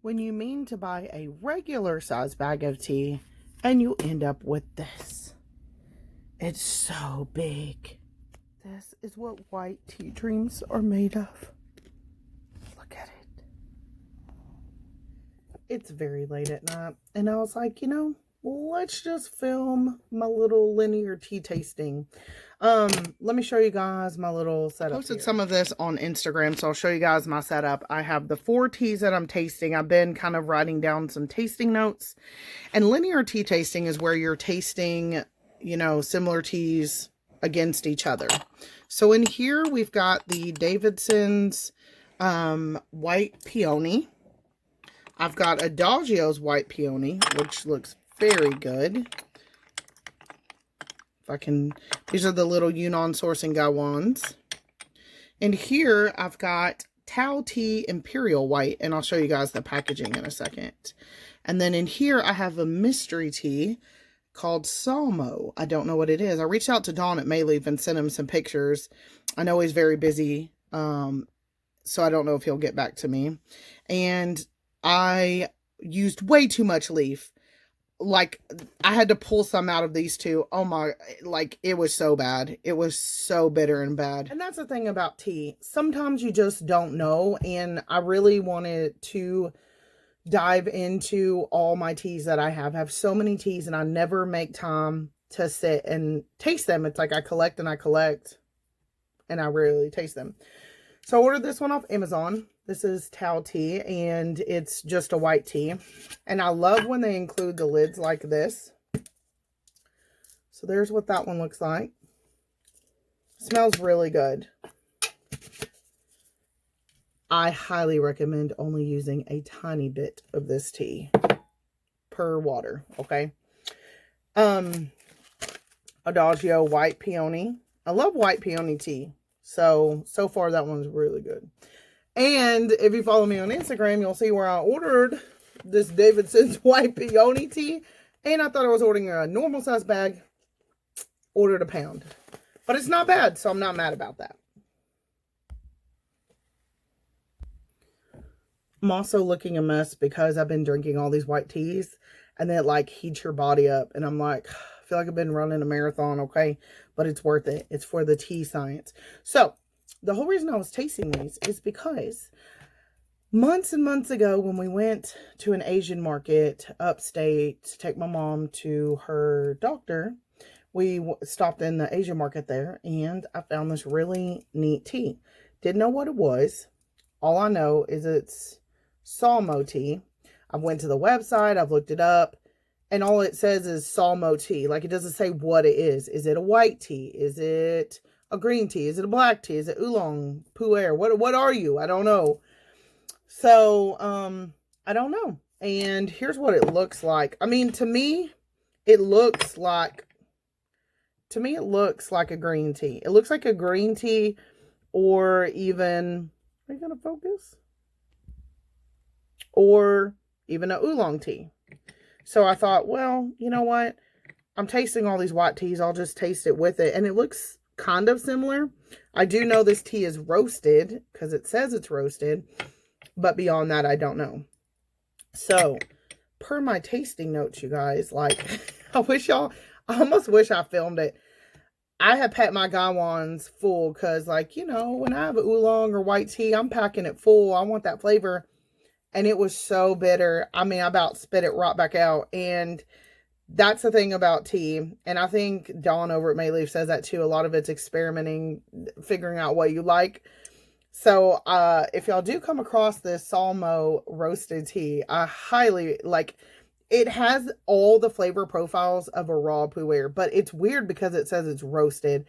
when you mean to buy a regular size bag of tea and you end up with this. It's so big. This is what white tea dreams are made of. Look at it. It's very late at night, and I was like, you know, let's just film my little linear tea tasting. Let me show you guys my little setup. I posted some of this on Instagram, so I'll show you guys my setup. I have the 4 teas that I'm tasting. I've been kind of writing down some tasting notes. And linear tea tasting is where you're tasting, you know, similar teas against each other. So in here we've got the Davidson's white peony. I've got Adagio's white peony, which looks very good. If I can, these are the little Yunnan sourcing GAIWANS. And here I've got Tao Tea Imperial White, and I'll show you guys the packaging in a second. And then in here I have a mystery tea called Salmo. I don't know what it is. I reached out to Don at Mayleaf and sent him some pictures. I know he's very busy, so I don't know if he'll get back to me. And I used way too much leaf. Like, I had to pull some out of these two. Oh my, like, it was so bad. It was so bitter and bad. And that's the thing about tea. Sometimes you just don't know, and I really wanted to dive into all my teas that I have. I have so many teas, and I never make time to sit and taste them. It's like I collect and I collect, and I rarely taste them. So I ordered this one off Amazon. This is Tao Tea, and it's just a white tea. And I love when they include the lids like this. So there's what that one looks like. Smells really good. I highly recommend only using a tiny bit of this tea per water, okay? Adagio white peony. I love white peony tea. So far that one's really good. And if you follow me on Instagram, you'll see where I ordered this Davidson's white peony tea. And I thought I was ordering a normal size bag. Ordered a pound. But it's not bad, so I'm not mad about that. I'm also looking a mess because I've been drinking all these white teas. And then it like heats your body up. And I'm like, I feel like I've been running a marathon, okay? But it's worth it. It's for the tea science. So the whole reason I was tasting these is because months and months ago when we went to an Asian market upstate to take my mom to her doctor, we stopped in the Asian market there, and I found this really neat tea. Didn't know what it was. All I know is it's Salmo tea. I went to the website, I've looked it up, and all it says is Salmo tea. Like, it doesn't say what it is. Is it a white tea? Is it a green tea? Is it a black tea? Is it oolong, pu'er? What are you? I don't know. So, I don't know. And here's what it looks like. I mean, to me, it looks like a green tea. It looks like a green tea, or even, are you going to focus? Or even a oolong tea. So I thought, well, you know what? I'm tasting all these white teas. I'll just taste it with it. And it looks kind of similar. I do know this tea is roasted because it says it's roasted. But beyond that, I don't know. So, per my tasting notes, you guys, like, I almost wish I filmed it. I have packed my GAIWANS full because, like, you know, when I have oolong or white tea, I'm packing it full. I want that flavor. And it was so bitter. I mean, I about spit it right back out. And that's the thing about tea. And I think Dawn over at Mayleaf says that too. A lot of it's experimenting, figuring out what you like. So, if y'all do come across this Salmo roasted tea, I highly, like, it has all the flavor profiles of a raw pu'er, but it's weird because it says it's roasted.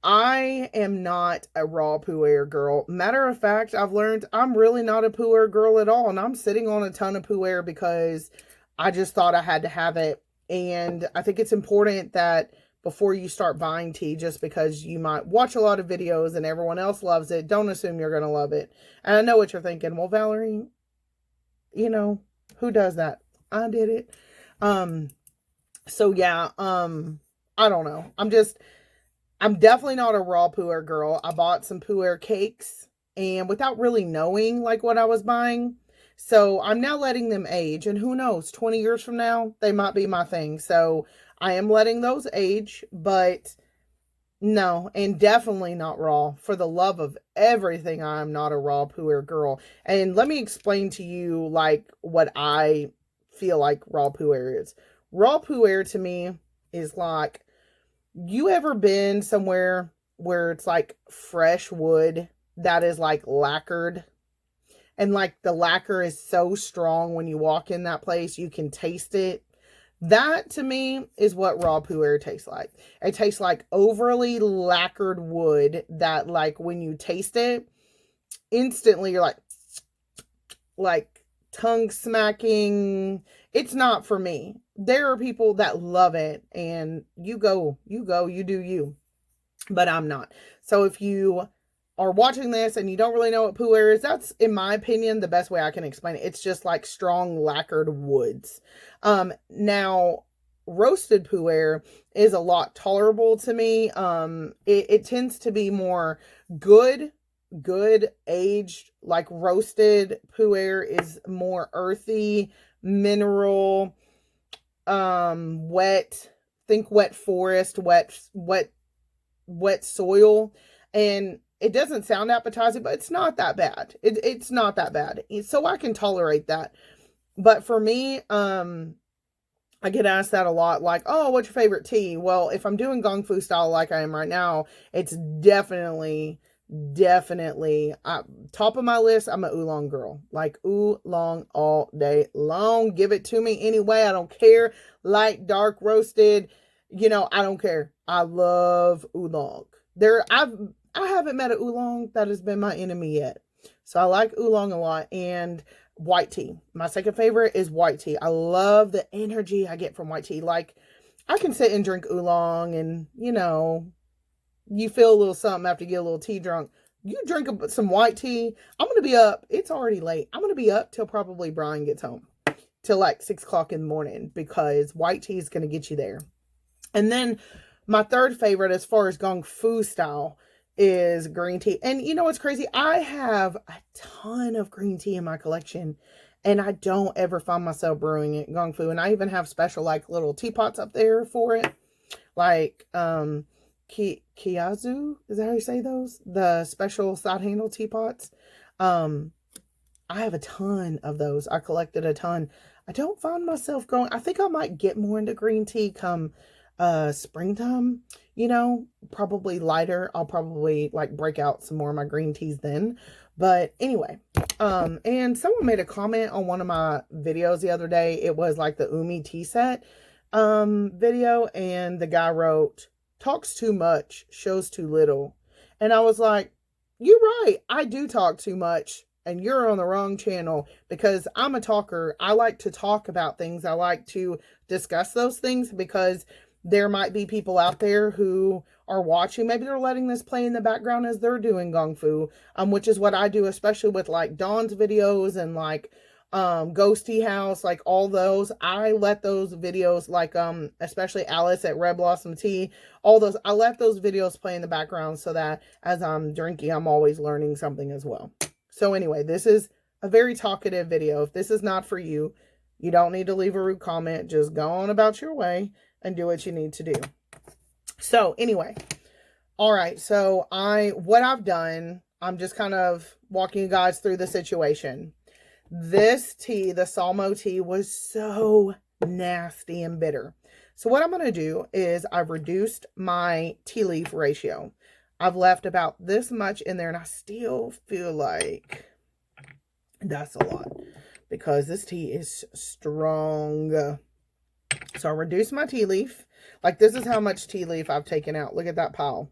I am not a raw pu'er girl. Matter of fact, I've learned I'm really not a pu'er girl at all, and I'm sitting on a ton of pu'er because I just thought I had to have it. And I think it's important that before you start buying tea, just because you might watch a lot of videos and everyone else loves it, don't assume you're going to love it. And I know what you're thinking. Well, Valerie, you know, who does that? I did it. So yeah, I don't know. I'm definitely not a raw pu'er girl. I bought some pu'er cakes, and without really knowing like what I was buying, So I'm now letting them age, and who knows, 20 years from now, they might be my thing. So I am letting those age, but no, and definitely not raw. For the love of everything, I'm not a raw pu'er girl. And let me explain to you, like, what I feel like raw pu'er is. Raw pu'er to me is like, you ever been somewhere where it's like fresh wood that is like lacquered? And like the lacquer is so strong when you walk in that place, you can taste it. That to me is what raw pu'er tastes like. It tastes like overly lacquered wood that, like, when you taste it, instantly you're like tongue smacking. It's not for me. There are people that love it, and you do you. But I'm not. So if you are watching this and you don't really know what pu'er is, that's, in my opinion, the best way I can explain it. It's just like strong lacquered woods. Now, roasted pu'er is a lot tolerable to me. It tends to be more good aged. Like roasted pu'er is more earthy, mineral, wet. Think wet forest, wet soil, and it doesn't sound appetizing, but it's not that bad. It's not that bad, so I can tolerate that. But for me, I get asked that a lot, like, oh, what's your favorite tea? Well, if I'm doing Gongfu style like I am right now, it's definitely top of my list. I'm a oolong girl. Like oolong all day long. Give it to me anyway. I don't care. Light, dark, roasted, I don't care. I love oolong. I haven't met an oolong that has been my enemy yet. So I like oolong a lot. And white tea. My second favorite is white tea. I love the energy I get from white tea. Like, I can sit and drink oolong and, you feel a little something after you get a little tea drunk. You drink some white tea, I'm going to be up. It's already late. I'm going to be up till probably Brian gets home. Till like 6 o'clock in the morning, because white tea is going to get you there. And then my third favorite, as far as Gongfu style, is green tea. And you know what's crazy? I have a ton of green tea in my collection, and I don't ever find myself brewing it Gongfu. And I even have special, like, little teapots up there for it. Like, Kiazu, is that how you say those? The special side handle teapots. I have a ton of those. I collected a ton. I don't find myself going. I think I might get more into green tea come springtime, probably lighter. I'll probably like break out some more of my green teas then. But anyway, and someone made a comment on one of my videos the other day. It was like the Umi tea set video, and the guy wrote, talks too much, shows too little. And I was like, you're right. I do talk too much, and you're on the wrong channel, because I'm a talker. I like to talk about things. I like to discuss those things, because there might be people out there who are watching. Maybe they're letting this play in the background as they're doing Gongfu, which is what I do, especially with like Dawn's videos and like Ghost Tea House, like all those. I let those videos, like especially Alice at Red Blossom Tea, all those, I let those videos play in the background, so that as I'm drinking, I'm always learning something as well. So anyway, this is a very talkative video. If this is not for you, you don't need to leave a rude comment. Just go on about your way and do what you need to do. So anyway, all right. So what I've done, I'm just kind of walking you guys through the situation. This tea, the Salmo tea, was so nasty and bitter. So what I'm going to do is I've reduced my tea leaf ratio. I've left about this much in there, and I still feel like that's a lot, because this tea is strong. So I reduced my tea leaf. Like, this is how much tea leaf I've taken out. Look at that pile.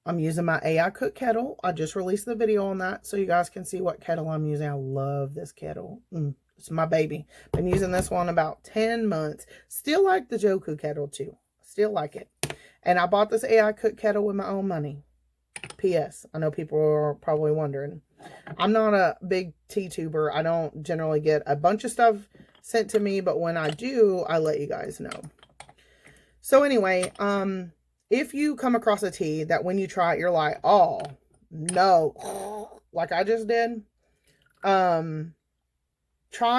I'm using my AICOOK kettle. I just released the video on that, so you guys can see what kettle I'm using. I love this kettle. It's my baby. Been using this one about 10 months. Still like the Joku kettle too. Still like it. And I bought this AICOOK kettle with my own money. P.S. I know people are probably wondering. I'm not a big tea tuber. I don't generally get a bunch of stuff sent to me, but when I do, I let you guys know. So anyway, if you come across a tea that when you try it, you're like, oh, no, like I just did, Try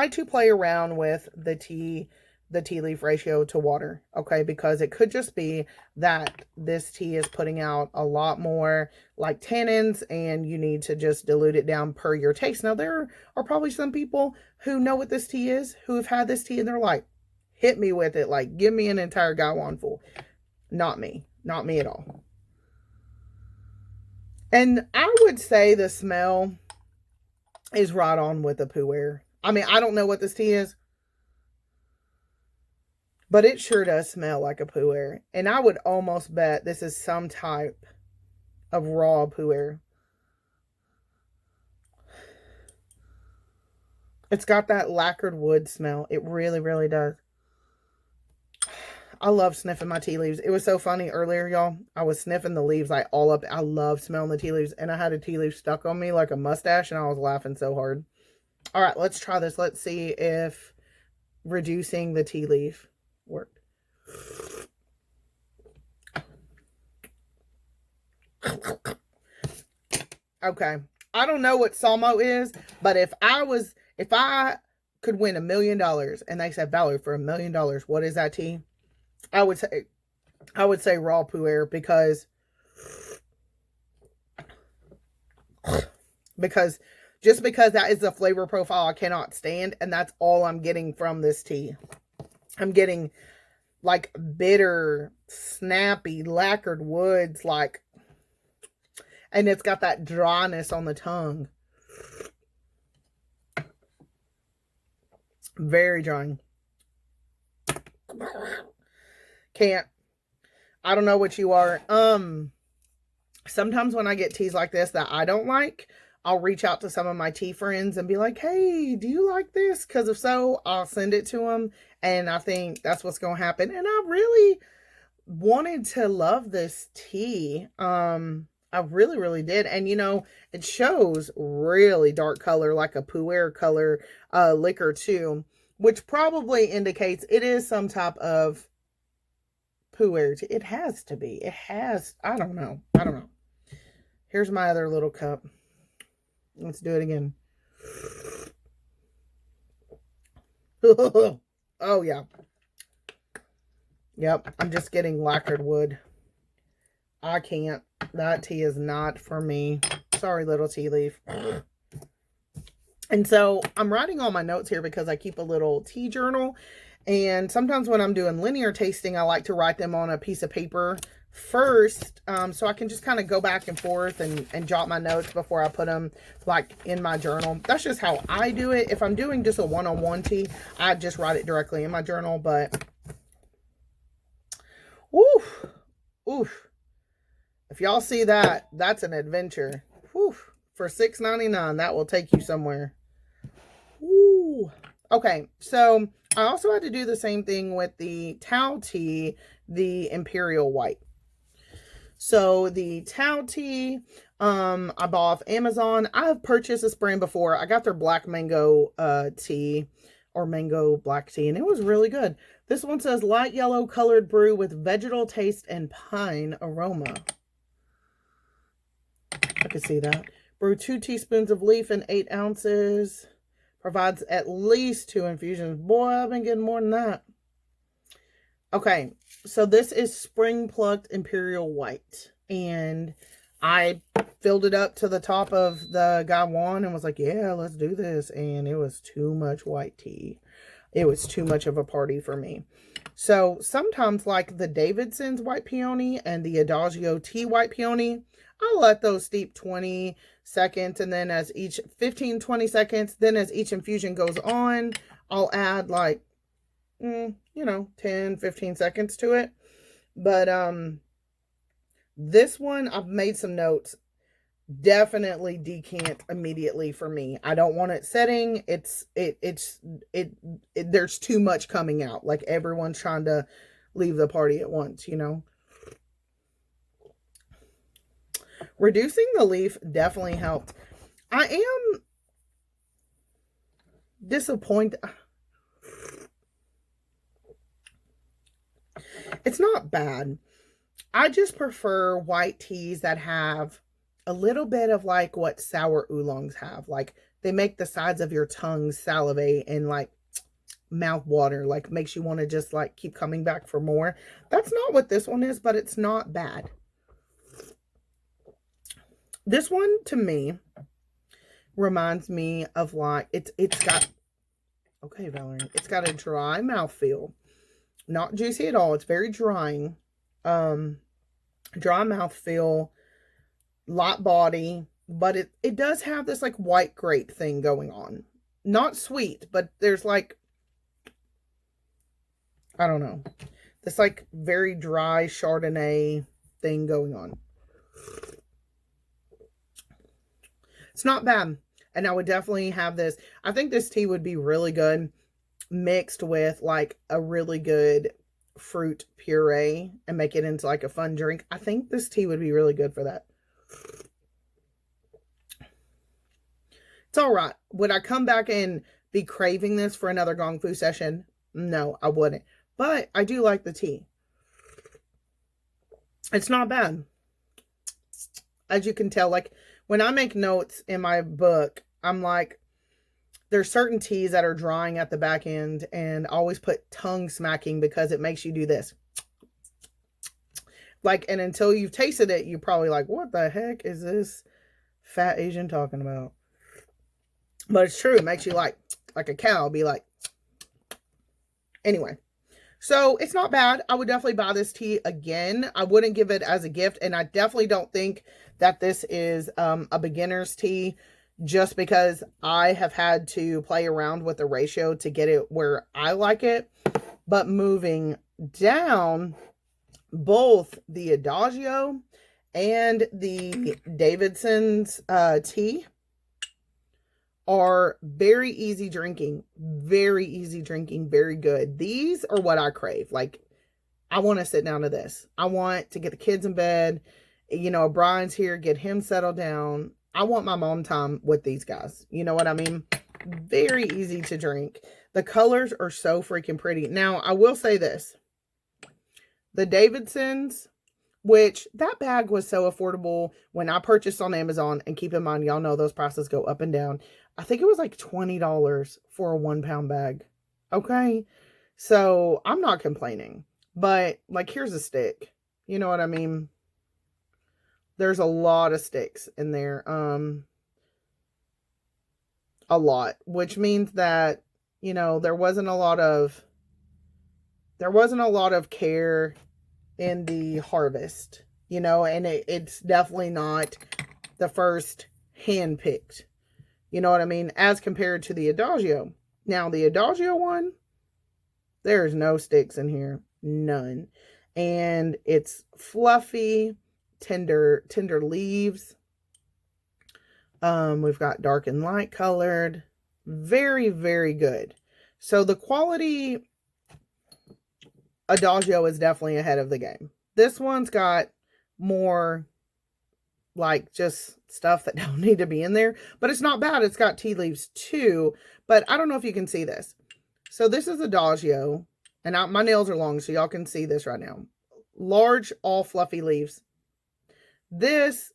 to play around with the tea leaf ratio to water, okay? Because it could just be that this tea is putting out a lot more like tannins, and you need to just dilute it down per your taste. Now, there are probably some people who know what this tea is, who have had this tea, and they're like, hit me with it, like give me an entire gaiwan full. Not me at all. And I would say the smell is right on with the pu'er. I mean, I don't know what this tea is, but it sure does smell like a pu'er. And I would almost bet this is some type of raw pu'er. It's got that lacquered wood smell. It really, really does. I love sniffing my tea leaves. It was so funny earlier, y'all. I was sniffing the leaves like all up. I love smelling the tea leaves. And I had a tea leaf stuck on me like a mustache, and I was laughing so hard. All right, let's try this. Let's see if reducing the tea leaf worked. Okay. I don't know what Samo is, but if I could win $1 million and they said, Valerie, for $1 million, what is that tea? I would say raw pu'er, because just because that is the flavor profile I cannot stand, and that's all I'm getting from this tea. I'm getting like bitter, snappy, lacquered woods, like, and it's got that dryness on the tongue. Very drying. Can't. I don't know what you are. Sometimes when I get teas like this that I don't like, I'll reach out to some of my tea friends and be like, hey, do you like this? Because if so, I'll send it to them. And I think that's what's going to happen. And I really wanted to love this tea. I really, really did. And, you know, it shows really dark color, like a pu'er color liquor too, which probably indicates it is some type of pu'er. It has to be. It has. I don't know. Here's my other little cup. Let's do it again. Oh, yeah. Yep, I'm just getting lacquered wood. I can't. That tea is not for me. Sorry, little tea leaf. And so I'm writing all my notes here because I keep a little tea journal. And sometimes when I'm doing linear tasting, I like to write them on a piece of paper first, so I can just kind of go back and forth and jot my notes before I put them like in my journal. That's just how I do it. If I'm doing just a one-on-one tea, I just write it directly in my journal. But oof, if y'all see that, that's an adventure. Whew. For $6.99, that will take you somewhere. Ooh. Okay, so I also had to do the same thing with the Tao tea, the Imperial White. So the Tao tea, I bought off Amazon. I have purchased this brand before. I got their black mango tea, or mango black tea, and it was really good. This one says light yellow colored brew with vegetal taste and pine aroma. I can see that. Brew 2 teaspoons of leaf in 8 ounces. Provides at least 2 infusions. Boy, I've been getting more than that. Okay, so this is spring plucked Imperial White. And I filled it up to the top of the gaiwan and was like, yeah, let's do this. And it was too much white tea. It was too much of a party for me. So sometimes, like the Davidson's white peony and the Adagio tea white peony, I'll let those steep 20 seconds, and then as each 15-20 seconds, then as each infusion goes on, I'll add like 10-15 seconds to it. But this one, I've made some notes. Definitely decant immediately for me. I don't want it setting. There's too much coming out. Like everyone's trying to leave the party at once, you know. Reducing the leaf definitely helped. I am disappointed. It's not bad. I just prefer white teas that have a little bit of like what sour oolongs have. Like they make the sides of your tongue salivate and like mouth water, like makes you want to just like keep coming back for more. That's not what this one is, but it's not bad. This one to me reminds me of like it's got, okay Valerie, it's got a dry mouthfeel, not juicy at all. It's very drying, dry mouthfeel, light body, but it does have this like white grape thing going on. Not sweet, but there's like, I don't know, this like very dry Chardonnay thing going on. It's not bad. And I would definitely have this. I think this tea would be really good mixed with like a really good fruit puree and make it into like a fun drink. I think this tea would be really good for that. It's all right. Would I come back and be craving this for another Gongfu session? No, I wouldn't. But I do like the tea. It's not bad. As you can tell, like when I make notes in my book, I'm like, there's certain teas that are drying at the back end, and I always put tongue smacking because it makes you do this. Like, and until you've tasted it, you're probably like, what the heck is this fat Asian talking about? But it's true. It makes you like a cow, be like, anyway. So it's not bad. I would definitely buy this tea again. I wouldn't give it as a gift. And I definitely don't think that this is a beginner's tea, just because I have had to play around with the ratio to get it where I like it. But moving down, both the Adagio and the Davidson's tea are very easy drinking, very good. These are what I crave. Like, I want to sit down to this. I want to get the kids in bed. You know, Brian's here, get him settled down. I want my mom time with these guys. You know what I mean? Very easy to drink. The colors are so freaking pretty. Now, I will say this. The Davidson's, which that bag was so affordable when I purchased on Amazon. And keep in mind, y'all know those prices go up and down. I think it was like $20 for a 1 pound bag. Okay. So I'm not complaining, but like, here's a stick. You know what I mean? There's a lot of sticks in there. A lot, which means that, you know, there wasn't a lot of care in the harvest, you know, and it's definitely not the first hand-picked, you know what I mean, as compared to the Adagio. Now, the Adagio one, there's no sticks in here, none, and it's fluffy, tender leaves. We've got dark and light colored, very good. So the quality Adagio is definitely ahead of the game. This one's got more like just stuff that don't need to be in there, but it's not bad. It's got tea leaves too, but I don't know if you can see this. So this is Adagio, and my nails are long, so y'all can see this right now. Large, all fluffy leaves. This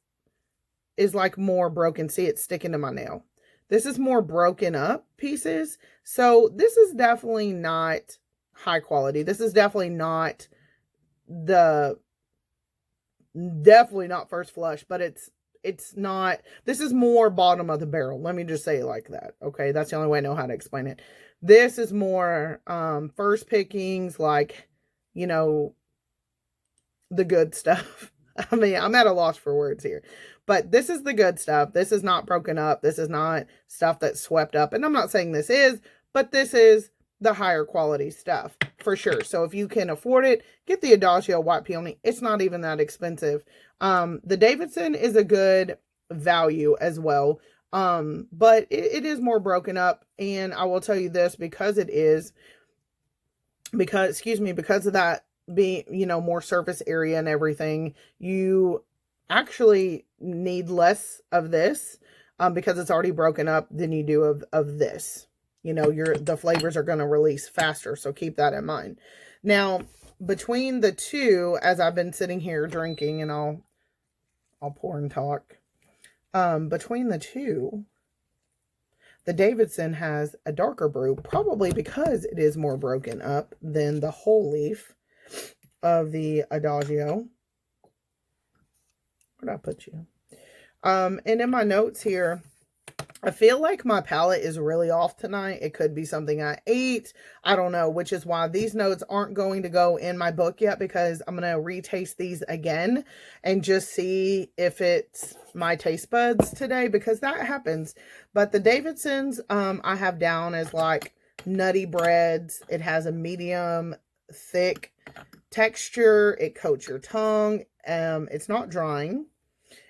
is like more broken. See, it's sticking to my nail. This is more broken up pieces. So this is definitely not high quality. This is definitely not first flush, but it's not, this is more bottom of the barrel. Let me just say it like that. Okay. That's the only way I know how to explain it. This is more, first pickings, like, you know, the good stuff. I mean, I'm at a loss for words here, but this is the good stuff. This is not broken up. This is not stuff that's swept up. And I'm not saying this is, but this is the higher quality stuff for sure. So if you can afford it, get the Adagio White Peony. It's not even that expensive. The Davidson is a good value as well. But it is more broken up. And I will tell you this, because of that being, you know, more surface area and everything, you actually need less of this, because it's already broken up than you do of this. You know, the flavors are going to release faster. So keep that in mind. Now, between the two, as I've been sitting here drinking, and I'll pour and talk. Between the two, the Davidson has a darker brew, probably because it is more broken up than the whole leaf of the Adagio. Where did I put you? And in my notes here, I feel like my palate is really off tonight. It could be something I ate. I don't know, which is why these notes aren't going to go in my book yet, because I'm going to retaste these again and just see if it's my taste buds today, because that happens. But the Davidson's, I have down as like nutty breads. It has a medium thick texture. It coats your tongue. It's not drying.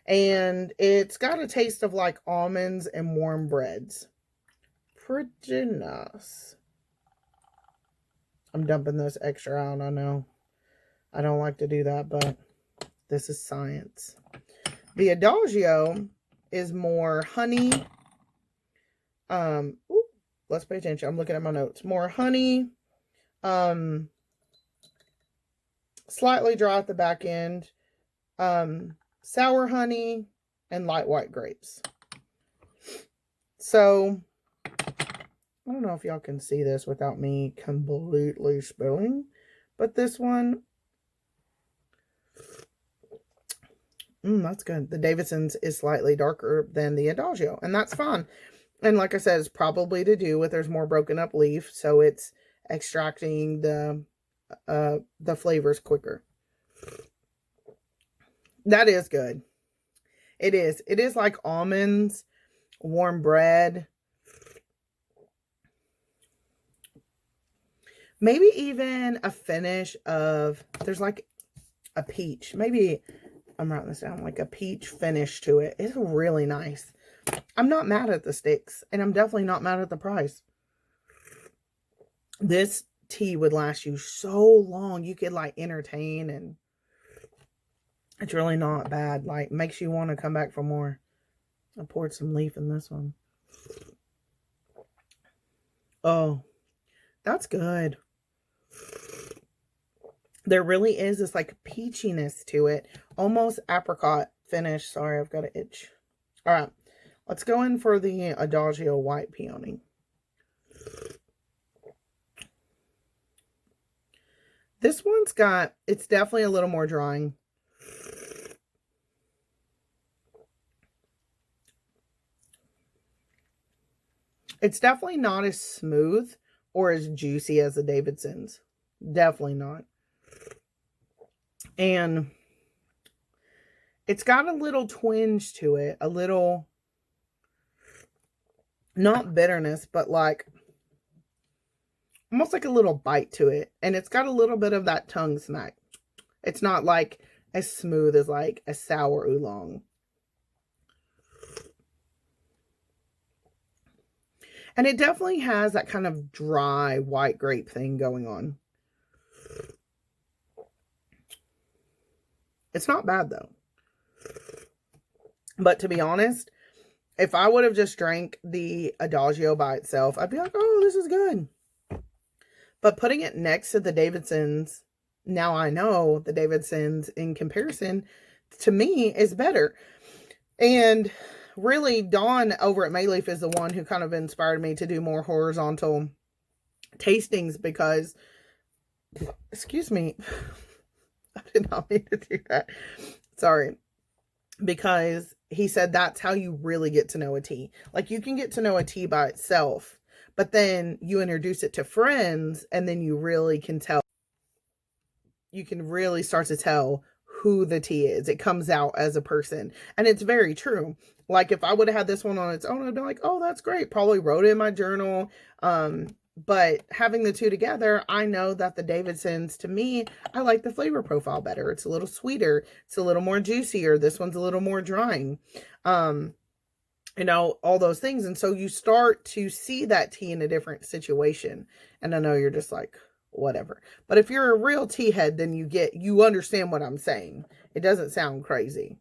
And it's got a taste of like almonds and warm breads. Pretty nice. I'm dumping this extra out, I know. I don't like to do that, but this is science. The Adagio is more honey. Let's pay attention. I'm looking at my notes. More honey. Slightly dry at the back end. Sour honey, and light white grapes. So, I don't know if y'all can see this without me completely spilling, but this one, that's good. The Davidson's is slightly darker than the Adagio, and that's fine. And like I said, it's probably to do with there's more broken up leaf, so it's extracting the flavors quicker. That is good. It is. It is like almonds, warm bread. Maybe even a finish of, there's like a peach. Maybe, I'm writing this down, like a peach finish to it. It's really nice. I'm not mad at the sticks, and I'm definitely not mad at the price. This tea would last you so long. You could like entertain, and it's really not bad. Like, makes you want to come back for more. I poured some leaf in this one. Oh, that's good. There really is this like peachiness to it. Almost apricot finish. Sorry, I've got an itch. All right. Let's go in for the Adagio White Peony. This one's got, it's definitely a little more drying. It's definitely not as smooth or as juicy as the Davidson's. Definitely not. And it's got a little twinge to it. A little, not bitterness, but like, almost like a little bite to it. And it's got a little bit of that tongue smack. It's not like as smooth as like a sour oolong. And it definitely has that kind of dry white grape thing going on. It's not bad though. But to be honest, if I would have just drank the Adagio by itself, I'd be like, oh, this is good. But putting it next to the Davidson's, now I know the Davidson's in comparison to me is better. And really, Dawn over at Mayleaf is the one who kind of inspired me to do more horizontal tastings because, excuse me, I did not mean to do that. Sorry. Because he said that's how you really get to know a tea. Like, you can get to know a tea by itself, but then you introduce it to friends, and then you really can tell. You can really start to tell who the tea is. It comes out as a person. And it's very true. Like, if I would have had this one on its own, I'd be like, oh, that's great. Probably wrote it in my journal. But having the two together, I know that the Davidson's, to me, I like the flavor profile better. It's a little sweeter. It's a little more juicier. This one's a little more drying. You know, all those things. And so you start to see that tea in a different situation. And I know you're just like, whatever. But if you're a real tea head, then you understand what I'm saying. It doesn't sound crazy.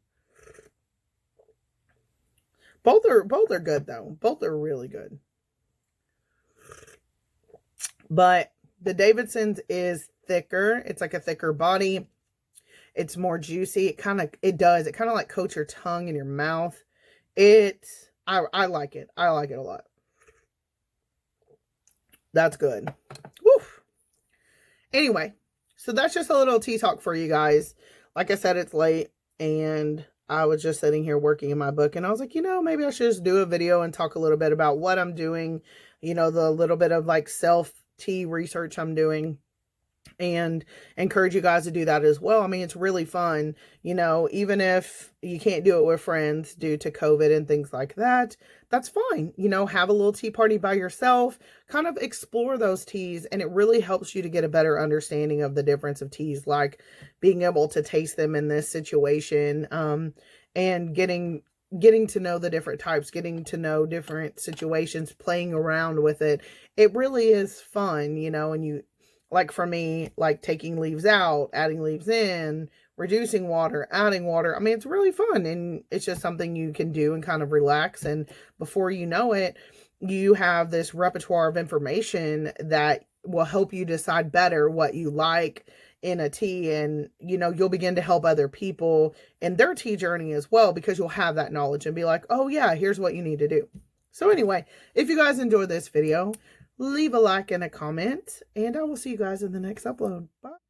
Both are good though. Both are really good. But the Davidson's is thicker. It's like a thicker body. It's more juicy. It kind of like coats your tongue and your mouth. I like it. I like it a lot. That's good. Woof. Anyway, so that's just a little tea talk for you guys. Like I said, it's late and I was just sitting here working in my book and I was like, maybe I should just do a video and talk a little bit about what I'm doing, the little bit of like self tea research I'm doing, and encourage you guys to do that as well. I mean, it's really fun, even if you can't do it with friends due to COVID and things like that, that's fine. Have a little tea party by yourself, kind of explore those teas, and it really helps you to get a better understanding of the difference of teas, like being able to taste them in this situation, and getting to know the different types, getting to know different situations, playing around with it. It really is fun, and you, like for me, like taking leaves out, adding leaves in, reducing water, adding water. I mean, it's really fun, and it's just something you can do and kind of relax. And before you know it, you have this repertoire of information that will help you decide better what you like in a tea. And, you'll begin to help other people in their tea journey as well, because you'll have that knowledge and be like, oh yeah, here's what you need to do. So anyway, if you guys enjoyed this video, leave a like and a comment, and I will see you guys in the next upload. Bye.